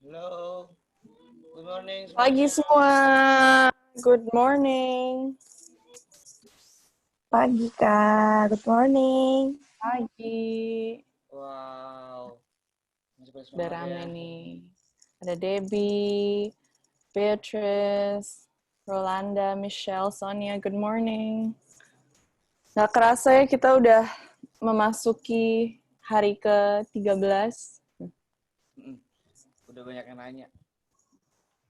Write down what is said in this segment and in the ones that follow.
Halo, good morning Pagi semuanya. semua. Good morning. Pagi Kak, good morning. Pagi. Wow, masih pada Udah semangat rame ya. nih. Ada Debbie, Beatrice, Rolanda, Michelle, Sonia. Good morning. Gak kerasa ya kita udah memasuki hari ke-13. Udah banyak yang nanya.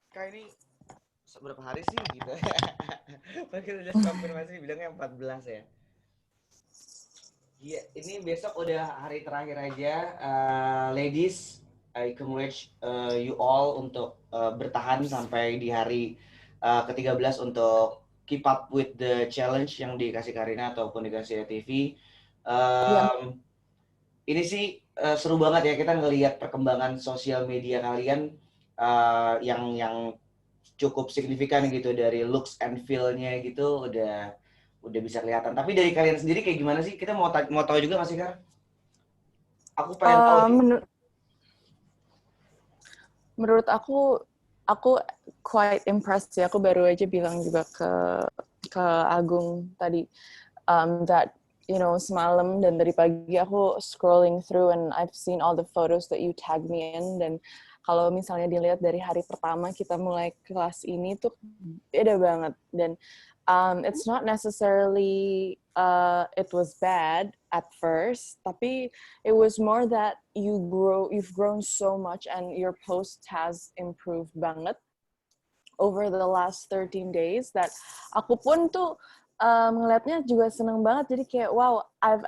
Kak ini seberapa hari sih gitu? Kita udah konfirmasi bilangnya 14 ya. Iya, ini besok udah hari terakhir aja. Ladies, I encourage you all untuk bertahan sampai di hari ke-13 untuk keep up with the challenge yang dikasih Karina ataupun dikasih TV. Iya. Ini sih seru banget ya kita ngelihat perkembangan sosial media kalian yang cukup signifikan gitu dari looks and feel-nya gitu udah bisa kelihatan. Tapi dari kalian sendiri kayak gimana sih? Kita mau tahu juga nggak sih, Kar? Aku pengen tahu nih. Menurut aku quite impressed ya. Aku baru aja bilang juga ke Agung tadi that semalam dan dari pagi aku scrolling through and I've seen all the photos that you tag me in, dan kalau misalnya dilihat dari hari pertama kita mulai kelas ini tuh beda banget, dan it's not necessarily it was bad at first, tapi it was more that you've grown so much and your post has improved banget over the last 13 days that aku pun tuh ngelihatnya juga seneng banget. Jadi kayak wow, I've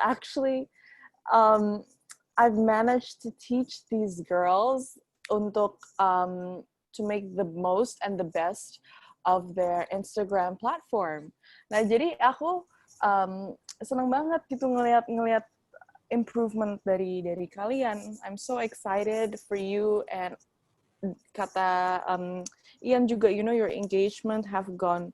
managed to teach these girls untuk to make the most and the best of their Instagram platform. Nah, jadi aku seneng banget gitu ngelihat improvement dari kalian. I'm so excited for you, and kata Ian juga, your engagement have gone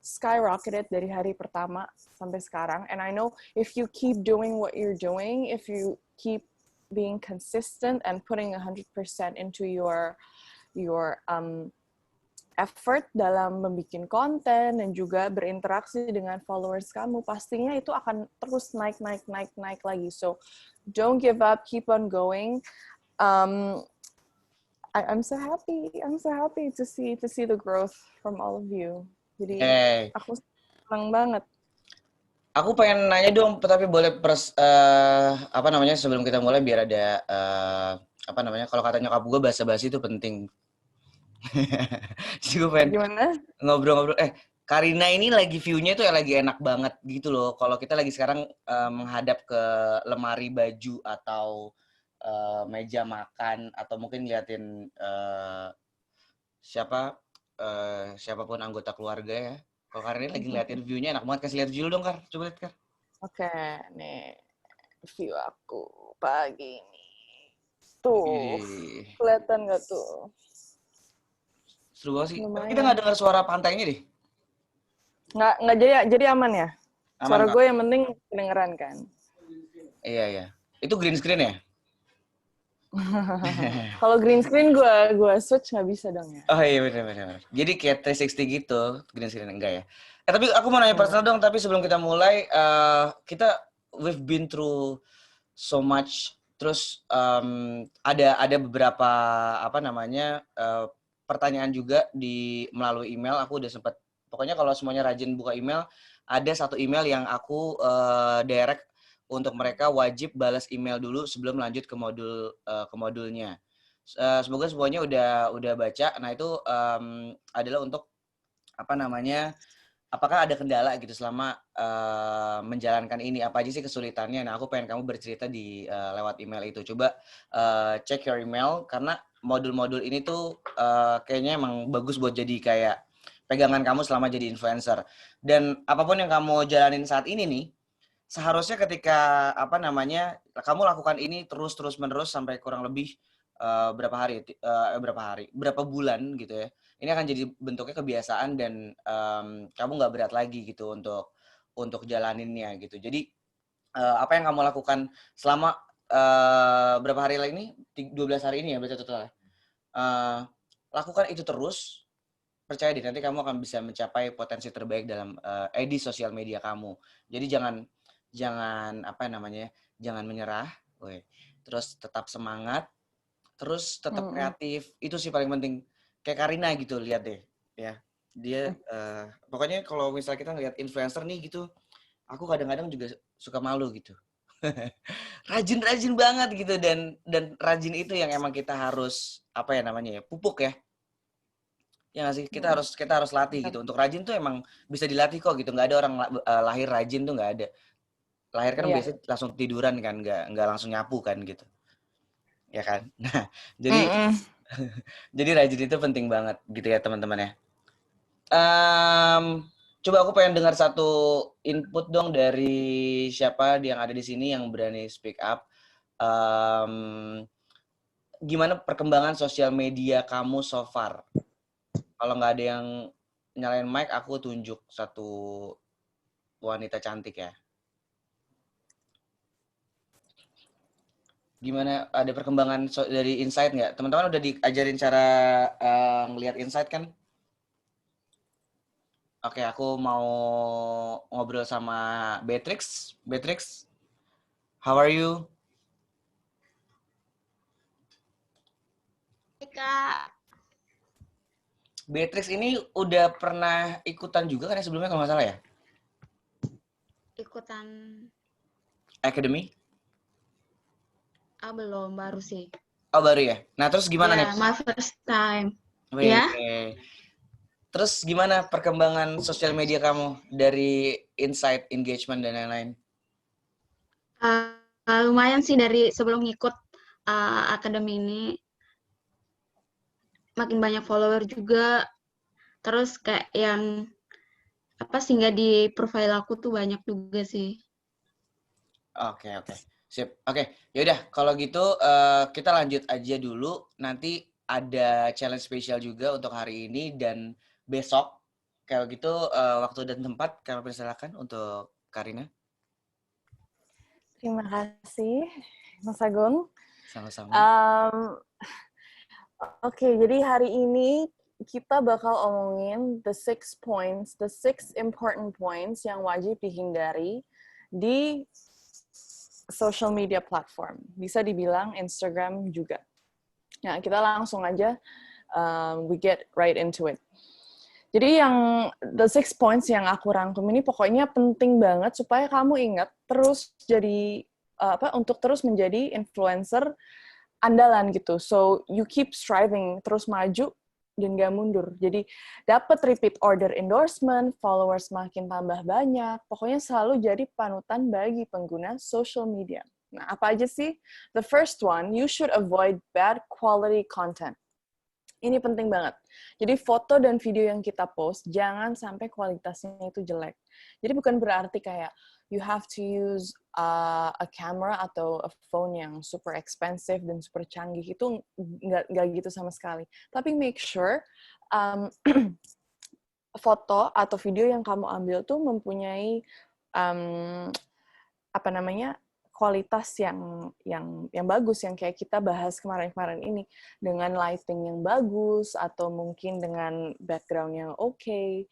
skyrocketed dari hari pertama sampai sekarang. And I know if you keep doing what you're doing, if you keep being consistent and putting 100% into your effort dalam membuat konten dan juga berinteraksi dengan followers kamu, pastinya itu akan terus naik lagi. So don't give up, keep on going. I'm so happy. I'm so happy to see the growth from all of you. Jadi aku senang banget. Aku pengen nanya dong, tapi boleh sebelum kita mulai biar ada kalau kata nyokap gue basa-basi itu penting. Jadi gue pengen Gimana? ngobrol-ngobrol. Karina ini lagi view-nya tuh lagi enak banget gitu loh. Kalau kita lagi sekarang menghadap ke lemari baju atau meja makan atau mungkin ngeliatin siapapun anggota keluarga ya. Kalau Karina ini lagi ngeliatin view-nya enak banget. Kasih lihat view dong, Kar. Coba lihat, Kar. Oke, nih view aku pagi ini. Tuh, kelihatan nggak tuh? Seru banget sih. Tapi kita Lumayan. nggak dengar suara pantainya deh. Nggak jadi aman ya? Aman, Suara Kak. gue yang penting kedengeran kan? Iya. Itu green screen ya? Kalau green screen gue switch nggak bisa dong ya? Oh iya benar. Jadi kayak 360 gitu, green screen enggak ya? Tapi aku mau nanya personal dong, tapi sebelum kita mulai, we've been through so much, terus ada beberapa pertanyaan juga melalui email. Aku udah sempat, pokoknya kalau semuanya rajin buka email, ada satu email yang aku direct untuk mereka wajib balas email dulu sebelum lanjut ke modulnya. Semoga semuanya udah baca. Nah itu adalah untuk apakah ada kendala gitu selama menjalankan ini, apa aja sih kesulitannya. Nah aku pengen kamu bercerita di lewat email itu. Coba check your email, karena modul-modul ini tuh kayaknya emang bagus buat jadi kayak pegangan kamu selama jadi influencer. Dan apapun yang kamu jalanin saat ini nih, seharusnya ketika kamu lakukan ini terus menerus sampai kurang lebih berapa bulan gitu ya, ini akan jadi bentuknya kebiasaan dan kamu nggak berat lagi gitu untuk jalaninnya gitu. Jadi apa yang kamu lakukan selama berapa hari lagi ini, 12 hari ini ya berarti total. lakukan itu terus, percaya deh nanti kamu akan bisa mencapai potensi terbaik dalam di sosial media kamu. Jadi jangan apa namanya, jangan menyerah, terus tetap semangat, terus tetap kreatif. Itu sih paling penting. Kayak Karina gitu, lihat deh, ya. Dia pokoknya kalau misalnya kita ngeliat influencer nih gitu, aku kadang-kadang juga suka malu gitu. Rajin-rajin banget gitu, dan rajin itu yang emang kita harus apa ya namanya ya, pupuk ya. Ya nggak sih, kita harus latih gitu. Untuk rajin tuh emang bisa dilatih kok gitu. Nggak ada orang lahir rajin tuh, nggak ada. Lahir kan biasanya langsung tiduran kan, nggak langsung nyapu kan gitu. Ya kan. Nah, jadi jadi rajin itu penting banget gitu ya teman-teman ya. Coba aku pengen dengar satu input dong dari siapa yang ada di sini yang berani speak up. Gimana perkembangan sosial media kamu so far? Kalau nggak ada yang nyalain mic, aku tunjuk satu wanita cantik ya. Gimana, ada perkembangan dari Insight nggak? Teman-teman udah diajarin cara ngelihat Insight kan? Oke, aku mau ngobrol sama Beatrix. Beatrix, how are you? Kak, Beatrix ini udah pernah ikutan juga kan ya sebelumnya kalau nggak salah ya? ikutan Academy? belum, baru sih. Oh baru ya? Nah terus gimana nih? Ya, my first time. Wih, Ya, terus gimana perkembangan sosial media kamu dari Insight, engagement, dan lain-lain? lumayan sih dari sebelum ngikut akademi ini. Makin banyak follower juga. Terus kayak yang singgah di profile aku tuh banyak juga sih. Oke. Sip. Oke, yaudah kalau gitu kita lanjut aja dulu. Nanti ada challenge spesial juga untuk hari ini dan besok. Kalau gitu waktu dan tempat kami persilakan untuk Karina. Terima kasih, Mas Agung. Sama-sama. Oke, jadi hari ini kita bakal omongin the 6 points, the 6 important points yang wajib dihindari di social media platform. Bisa dibilang Instagram juga. Nah, kita langsung aja, we get right into it. Jadi yang the 6 points yang aku rangkum ini pokoknya penting banget supaya kamu ingat terus jadi untuk terus menjadi influencer andalan gitu. So you keep striving, terus maju dan gak mundur. Jadi dapat repeat order endorsement, followers makin tambah banyak. Pokoknya selalu jadi panutan bagi pengguna social media. Nah, apa aja sih? The first one, you should avoid bad quality content. Ini penting banget. Jadi foto dan video yang kita post, jangan sampai kualitasnya itu jelek. Jadi bukan berarti kayak you have to use a camera atau a phone yang super expensive dan super canggih. Itu nggak gitu sama sekali. Tapi make sure foto atau video yang kamu ambil tuh mempunyai kualitas yang bagus, yang kayak kita bahas kemarin-kemarin ini, dengan lighting yang bagus atau mungkin dengan background yang oke,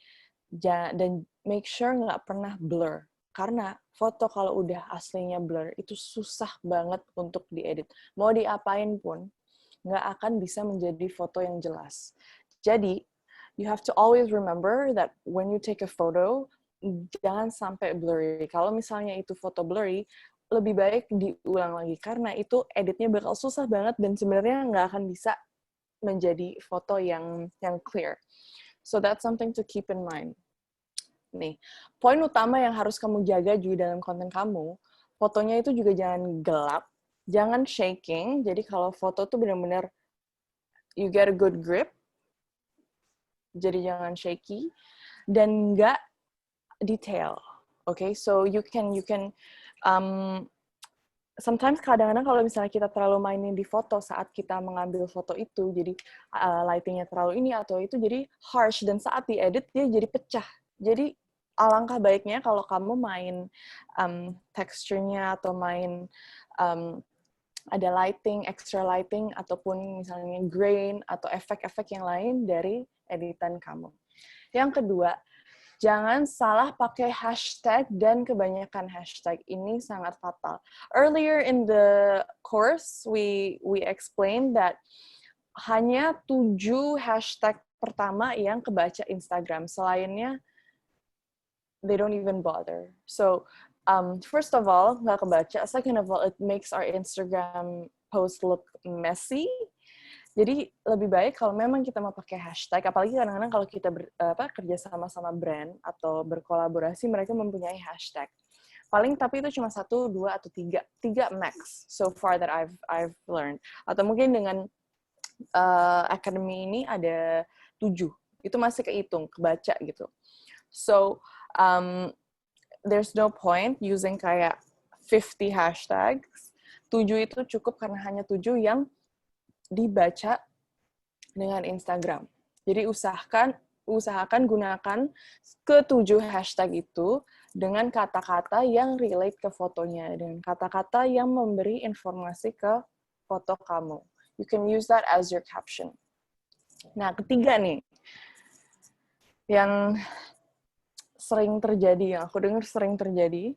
dan make sure nggak pernah blur, karena foto kalau udah aslinya blur itu susah banget untuk diedit, mau diapain pun nggak akan bisa menjadi foto yang jelas. Jadi you have to always remember that when you take a photo, jangan sampai blurry. Kalau misalnya itu foto blurry, lebih baik diulang lagi, karena itu editnya bakal susah banget dan sebenarnya nggak akan bisa menjadi foto yang clear. So that's something to keep in mind. Nih, poin utama yang harus kamu jaga juga dalam konten kamu, fotonya itu juga jangan gelap, jangan shaking. Jadi kalau foto tuh benar-benar you get a good grip, jadi jangan shaky, dan nggak detail. Okay, so you can sometimes kadang-kadang kalau misalnya kita terlalu mainin di foto saat kita mengambil foto itu, jadi lightingnya terlalu ini atau itu, jadi harsh, dan saat diedit dia jadi pecah. Jadi alangkah baiknya kalau kamu main texture-nya atau main ada lighting, extra lighting, ataupun misalnya grain atau efek-efek yang lain dari editan kamu. Yang kedua, jangan salah pakai hashtag dan kebanyakan hashtag. Ini sangat fatal. Earlier in the course, we explained that hanya 7 hashtag pertama yang kebaca Instagram. Selainnya, they don't even bother. So, first of all, nggak kebaca. Second of all, it makes our Instagram post look messy. Jadi lebih baik kalau memang kita mau pakai hashtag, apalagi kadang-kadang kalau kita kerja sama brand atau berkolaborasi, mereka mempunyai hashtag. Paling tapi itu cuma 1, 2 atau 3 max so far that I've learned. Atau mungkin dengan Academy ini ada 7, itu masih kehitung, kebaca gitu. So there's no point using kayak 50 hashtags. 7 itu cukup karena hanya 7 yang dibaca dengan Instagram. Jadi usahakan gunakan ke-7 hashtag itu dengan kata-kata yang relate ke fotonya, dengan kata-kata yang memberi informasi ke foto kamu. You can use that as your caption. Nah, ketiga nih, yang sering terjadi, yang aku dengar sering terjadi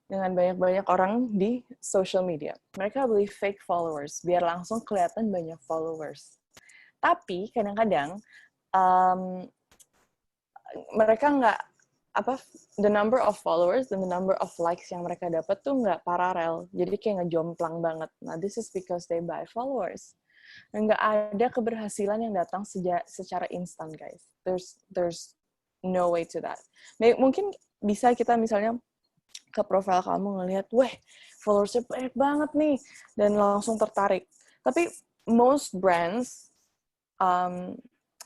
dengan banyak-banyak orang di social media. Mereka beli fake followers, biar langsung kelihatan banyak followers. Tapi kadang-kadang mereka nggak the number of followers dan the number of likes yang mereka dapat tuh nggak paralel. Jadi kayak ngejomplang banget. Nah, this is because they buy followers. Dan nggak ada keberhasilan yang datang secara instan, guys. There's no way to that. Mungkin bisa kita misalnya ke profil kamu ngelihat, weh, followersnya banyak banget nih, dan langsung tertarik. Tapi most brands,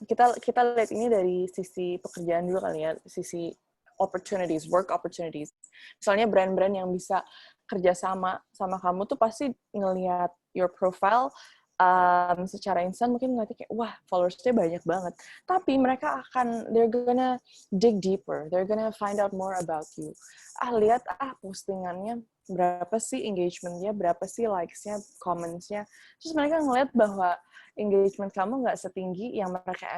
kita lihat ini dari sisi pekerjaan dulu kali ya, sisi opportunities, work opportunities. Misalnya brand-brand yang bisa kerjasama sama kamu tuh pasti ngelihat your profile secara instan mungkin ngeliatnya kayak, wah, followersnya banyak banget. Tapi mereka they're gonna dig deeper. They're gonna find out more about you. Lihat, postingannya, berapa sih engagementnya, berapa sih likes-nya, comments-nya. Terus mereka ngeliat bahwa engagement kamu nggak setinggi yang mereka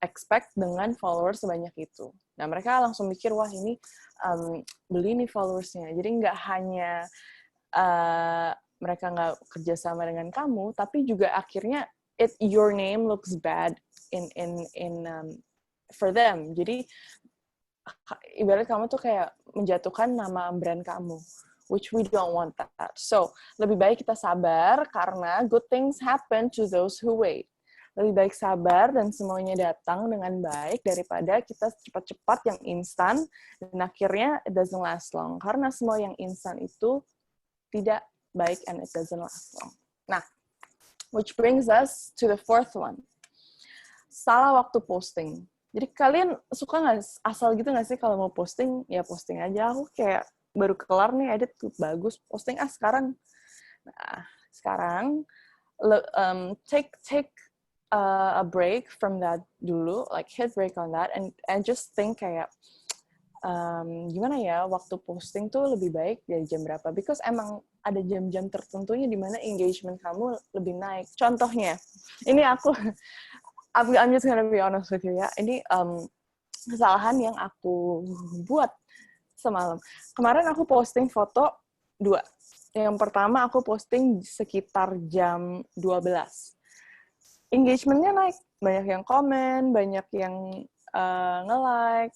expect dengan followers sebanyak itu. Nah, mereka langsung mikir, wah, ini beli nih followers-nya. Jadi nggak hanya mereka nggak kerjasama dengan kamu, tapi juga akhirnya your name looks bad in for them. Jadi ibarat kamu tuh kayak menjatuhkan nama brand kamu, which we don't want that. So lebih baik kita sabar karena good things happen to those who wait. Lebih baik sabar dan semuanya datang dengan baik daripada kita cepat-cepat yang instan dan akhirnya it doesn't last long. Karena semua yang instan itu tidak baik and it doesn't last long. Nah, which brings us to the fourth one. Salah waktu posting. Jadi kalian suka nggak asal gitu nggak sih kalau mau posting, ya posting aja. Aku kayak baru kelar nih edit tuh bagus, posting sekarang. Nah, sekarang take a break from that dulu, like hit break on that and just think kayak gimana ya waktu posting tuh lebih baik dari jam berapa? Because emang ada jam-jam tertentunya di mana engagement kamu lebih naik. Contohnya, ini I'm just gonna be honest with you ya. Ini kesalahan yang aku buat semalam. Kemarin aku posting foto 2. Yang pertama aku posting sekitar jam 12. Engagement-nya naik. Banyak yang komen, banyak yang nge-like.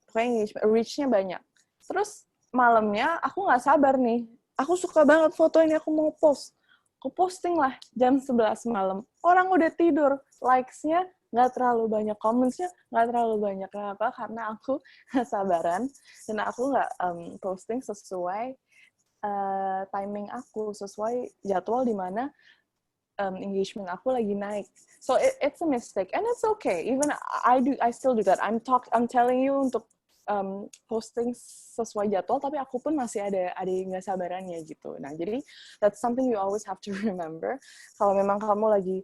Pokoknya reach-nya banyak. Terus malamnya aku nggak sabar nih. Aku suka banget foto ini, aku mau post. Aku posting lah jam 11 malam. Orang udah tidur. Likes-nya nggak terlalu banyak, comments-nya nggak terlalu banyak. Kenapa? Karena aku nggak sabaran. Dan aku nggak posting sesuai timing aku, sesuai jadwal di mana engagement aku lagi naik. So it's a mistake and it's okay. Even I still do that. I'm telling you untuk posting sesuai jadwal, tapi aku pun masih ada nggak sabarannya gitu. Nah, jadi that's something you always have to remember. Kalau memang kamu lagi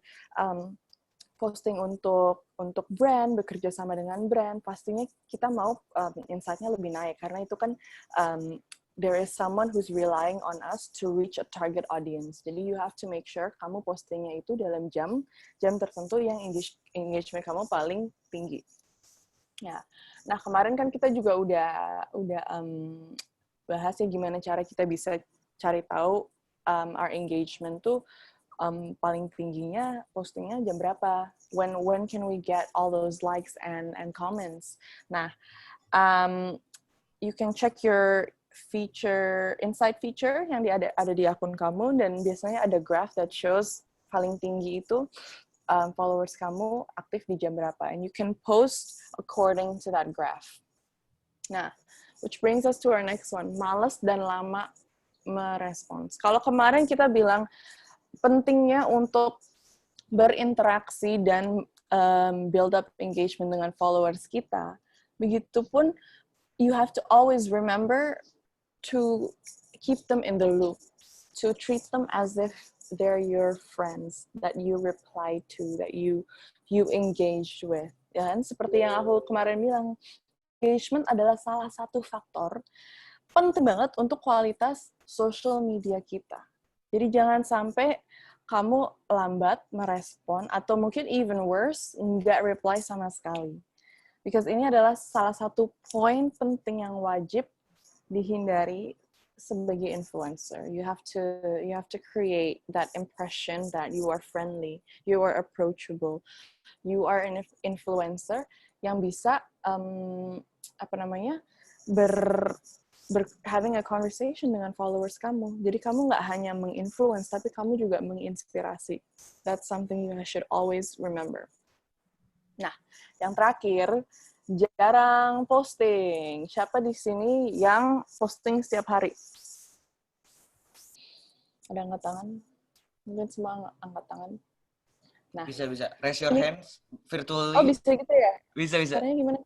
posting untuk brand, bekerja sama dengan brand, pastinya kita mau insight-nya lebih naik karena itu kan there is someone who's relying on us to reach a target audience. Jadi you have to make sure kamu postingnya itu dalam jam tertentu yang engagement kamu paling tinggi. Ya. Nah, kemarin kan kita juga udah bahas ya gimana cara kita bisa cari tahu our engagement tuh paling tingginya postingnya jam berapa? When can we get all those likes and comments? Nah, you can check your insight feature yang ada di akun kamu, dan biasanya ada graph that shows paling tinggi itu followers kamu aktif di jam berapa, and you can post according to that graph. Nah, which brings us to our next one, malas dan lama merespons. Kalau kemarin kita bilang pentingnya untuk berinteraksi dan build up engagement dengan followers kita, begitupun you have to always remember to keep them in the loop, to treat them as if they're your friends that you reply to, that you engage with. Dan seperti yang aku kemarin bilang, engagement adalah salah satu faktor penting banget untuk kualitas social media kita. Jadi jangan sampai kamu lambat merespon, atau mungkin even worse, nggak reply sama sekali. Because ini adalah salah satu poin penting yang wajib dihindari sebagai influencer. You have to create that impression that you are friendly, you are approachable, you are an influencer yang bisa having a conversation dengan followers kamu. Jadi kamu nggak hanya menginfluence, tapi kamu juga menginspirasi. That's something you should always remember. Nah, yang terakhir, jarang posting. Siapa di sini yang posting setiap hari? Ada angkat tangan? Mungkin semua angkat tangan. Nah, Bisa. Raise your hands virtually. Oh, bisa gitu ya? Bisa. Caranya gimana?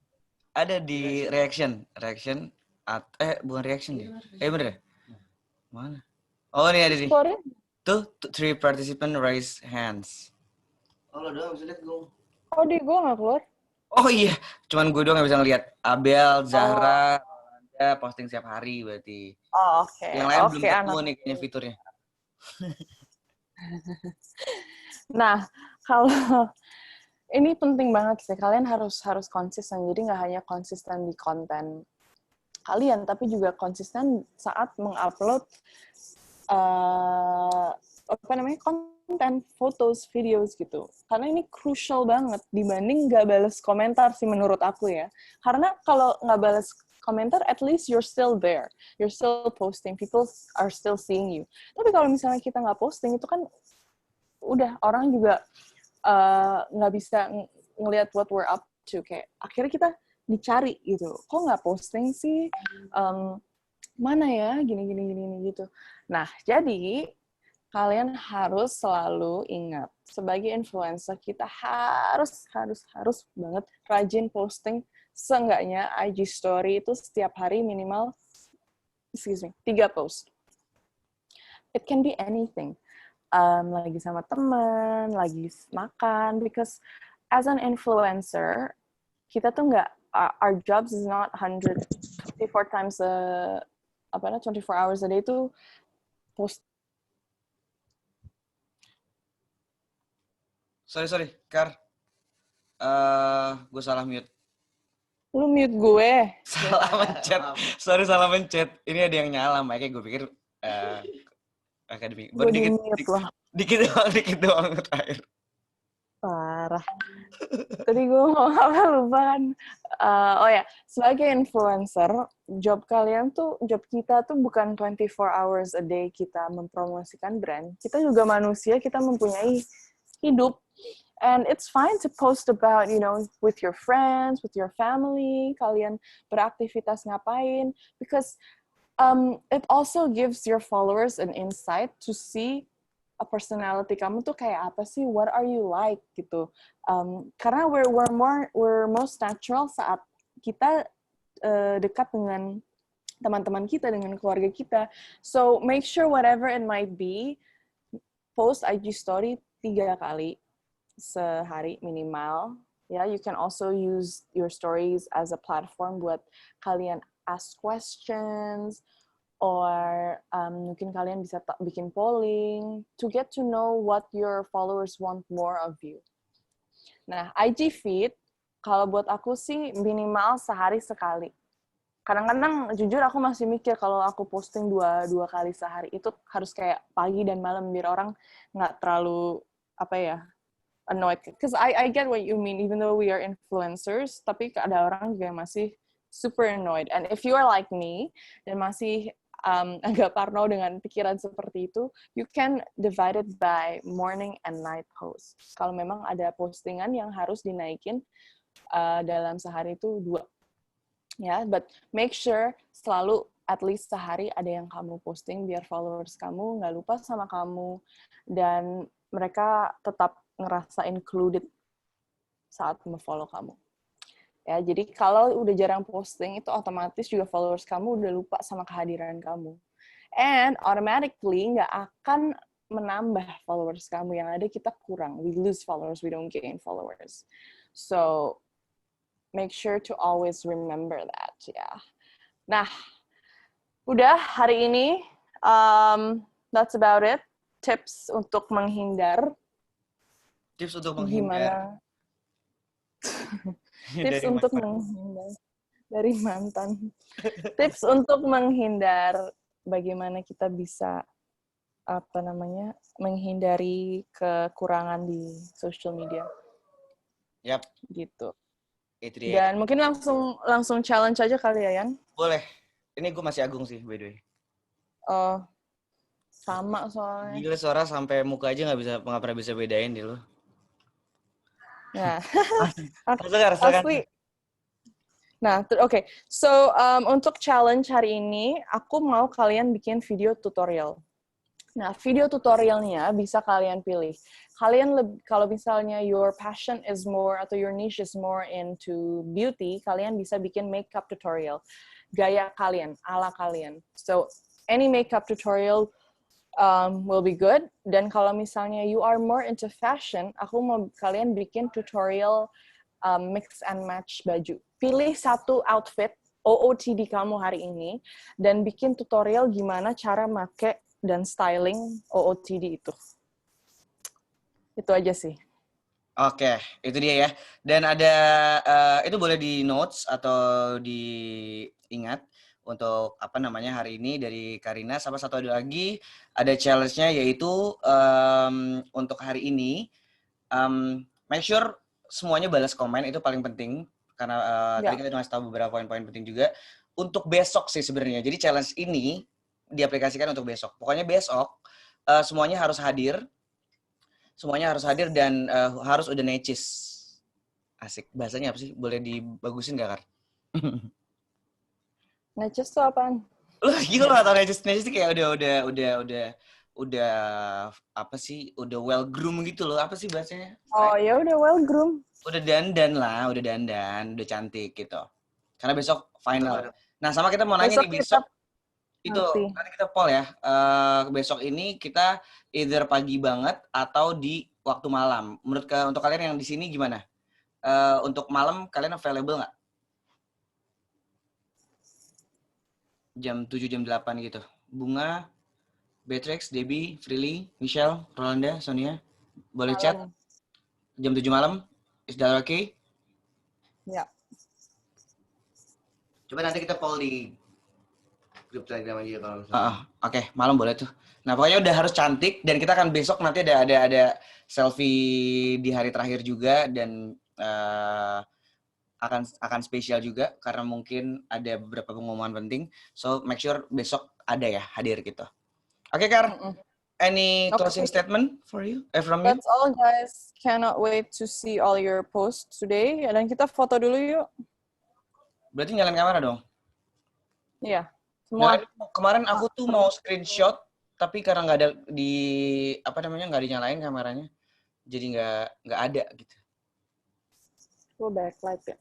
Ada di reaction. Bukan reaction deh. Bener ya? Mana? Oh, ini ada nih. Sorry. Tuh, 3 participant raise hands. Oh, lo doang bisa lihat gue. Oh, di gue nggak keluar. Oh iya, cuman gue doang yang bisa ngeliat. Abel, Zahra, ada posting setiap hari berarti. Oh, oke. Yang lain belum ketemu nih kayaknya fiturnya. Nah, kalau ini penting banget sih, kalian harus konsisten. Jadi nggak hanya konsisten di konten kalian, tapi juga konsisten saat mengupload konten, fotos, videos gitu. Karena ini crucial banget dibanding nggak balas komentar sih menurut aku ya. Karena kalau nggak balas komentar, at least you're still there. You're still posting. People are still seeing you. Tapi kalau misalnya kita nggak posting, itu kan udah orang juga nggak bisa ngelihat what we're up to. Kayak akhirnya kita dicari gitu. Kok nggak posting sih? Mana ya? Gini gitu. Nah, jadi kalian harus selalu ingat, sebagai influencer kita harus banget rajin posting, seenggaknya IG story itu setiap hari minimal 3 post. It can be anything. Lagi sama teman, lagi makan, because as an influencer, kita tuh nggak, our jobs is not 24 hours a day tuh post. Sorry, Kar. Gue salah mute. Lu mute gue. Salah mencet. Sorry, salah mencet. Ini ada yang nyala, makanya gue pikir akademi. Gue di-mute loh. Dikit doang terakhir. Parah. Tadi gue mau apa lupa kan. Sebagai influencer, job kita tuh bukan 24 hours a day kita mempromosikan brand. Kita juga manusia, kita mempunyai hidup. And it's fine to post about, with your friends, with your family, kalian beraktivitas ngapain, because it also gives your followers an insight to see a personality kamu tuh kayak apa sih, what are you like gitu. Karena we're most natural saat kita dekat dengan teman-teman kita, dengan keluarga kita. So make sure whatever it might be, post IG story 3 kali sehari minimal. Ya, you can also use your stories as a platform buat kalian ask questions, or mungkin kalian bisa bikin polling to get to know what your followers want more of you. Nah, IG feed kalau buat aku sih minimal sehari sekali. Kadang-kadang jujur aku masih mikir kalau aku posting dua kali sehari itu harus kayak pagi dan malam biar orang nggak terlalu apa ya annoyed. Because I get what you mean, even though we are influencers, tapi ada orang juga yang masih super annoyed. And if you are like me dan masih agak parno dengan pikiran seperti itu, you can divide it by morning and night posts. Kalau memang ada postingan yang harus dinaikin dalam sehari itu 2. Ya, but make sure selalu at least sehari ada yang kamu posting biar followers kamu nggak lupa sama kamu dan mereka tetap ngerasa included saat nge-follow kamu. Ya, jadi kalau udah jarang posting itu otomatis juga followers kamu udah lupa sama kehadiran kamu. And automatically nggak akan menambah followers kamu, yang ada kita kurang. We lose followers, we don't gain followers. So make sure to always remember that, ya. Nah, udah hari ini, that's about it. Tips untuk menghindar. Tips untuk menghindar. Gimana? Tips untuk menghindar dari mantan. Tips untuk menghindar bagaimana kita bisa menghindari kekurangan di social media. Yap. Gitu. Itu dia. Dan mungkin langsung challenge aja kali ya, Yan? Boleh. Ini gue masih Agung sih, by the way. Oh, sama soalnya. Gila, suara sampai muka aja nggak pernah bisa bedain di lu. Ya. Asli. Nah, oke. So, untuk challenge hari ini, aku mau kalian bikin video tutorial. Nah, video tutorialnya bisa kalian pilih. Kalian kalau misalnya your passion is more atau your niche is more into beauty, kalian bisa bikin makeup tutorial. Gaya kalian, ala kalian. So, any makeup tutorial will be good. Dan kalau misalnya you are more into fashion, aku mau kalian bikin tutorial mix and match baju. Pilih satu outfit OOTD kamu hari ini dan bikin tutorial gimana cara make dan styling OOTD itu. Itu aja sih. Oke, itu dia ya. Dan ada, itu boleh di notes atau diingat untuk hari ini dari Karina. Sama satu lagi, ada challenge-nya yaitu untuk hari ini, make sure semuanya balas komen, itu paling penting. Karena tadi kita ngasih tahu beberapa poin-poin penting juga. Untuk besok sih sebenarnya. Jadi challenge ini diaplikasikan untuk besok. Pokoknya besok semuanya harus hadir. Semuanya harus hadir dan harus udah necis. Asik. Bahasanya apa sih? Boleh dibagusin nggak, Kar? Necis tuh apaan? Loh, gila nggak tau necis. Necis tuh kayak udah apa sih? Udah well groom gitu loh. Apa sih bahasanya? Oh ya udah well groom. Udah dandan, udah cantik gitu. Karena besok final. Nah, sama kita mau nanya nih besok. Itu nanti kita poll ya. Besok ini kita either pagi banget atau di waktu malam. Untuk kalian yang di sini gimana? Untuk malam kalian available nggak? Jam 7, jam 8 gitu. Bunga, Beatrix, Debbie, Frilly, Michelle, Rolanda, Sonia. Boleh chat? Jam 7 malam? Is that okay? Ya. Coba nanti kita poll di grup Telegram aja kalau Oke, malam boleh tuh. Nah, pokoknya udah harus cantik dan kita akan besok nanti ada selfie di hari terakhir juga dan akan spesial juga karena mungkin ada beberapa pengumuman penting. So make sure besok ada ya hadir gitu. Oke, Kar. Any closing statement for you? From you? That's all, guys. Cannot wait to see all your posts today. Dan kita foto dulu yuk. Berarti nyalain kamera dong? Iya. Semua. Kemarin aku tuh mau screenshot, tapi karena nggak ada nggak dinyalain kameranya, jadi nggak ada gitu. Gue backlight ya.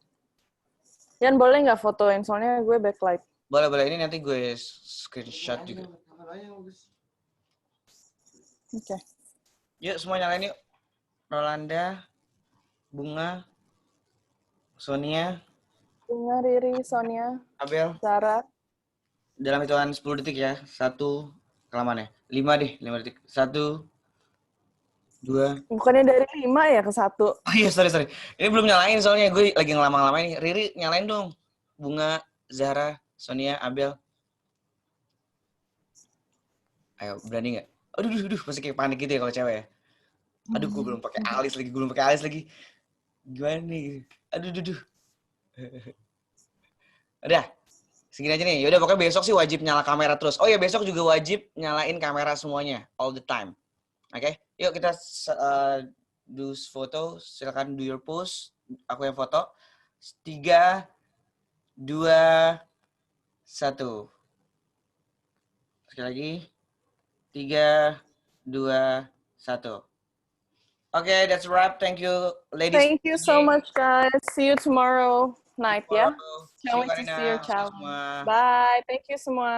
Yan boleh nggak fotoin? Soalnya gue backlight. Boleh. Ini nanti gue screenshot juga. Oke. Yuk semua nyalain yuk. Rolanda, Bunga, Sonia, Bunga, Riri, Sonia, Abel, Sarah, dalam hitungan 10 detik ya. 1, kelamaan ya. 5 deh, 5 detik. 1, 2. Bukannya dari 5 ya ke 1? Oh iya, sorry. Ini belum nyalain soalnya. Gue lagi ngelama-ngelamain. Riri, nyalain dong. Bunga, Zahra, Sonia, Abel. Ayo, berani nggak? Aduh, masih kayak panik gitu ya kalau cewek ya. Aduh, gue belum pakai alis lagi. Gimana nih? Aduh. Udah, segini aja nih. Yaudah, pokoknya besok sih wajib nyala kamera terus. Oh ya, besok juga wajib nyalain kamera semuanya, all the time. Oke? Yuk kita do foto. Silakan do your pose. Aku yang foto. 3, 2, 1. Sekali lagi. 3, 2, 1. Okay, that's a wrap. Thank you, ladies. Thank you so much, guys. See you tomorrow night, ya. See you, Can't wait to Karina. see your See you challenge. semua. Bye. Thank you semua.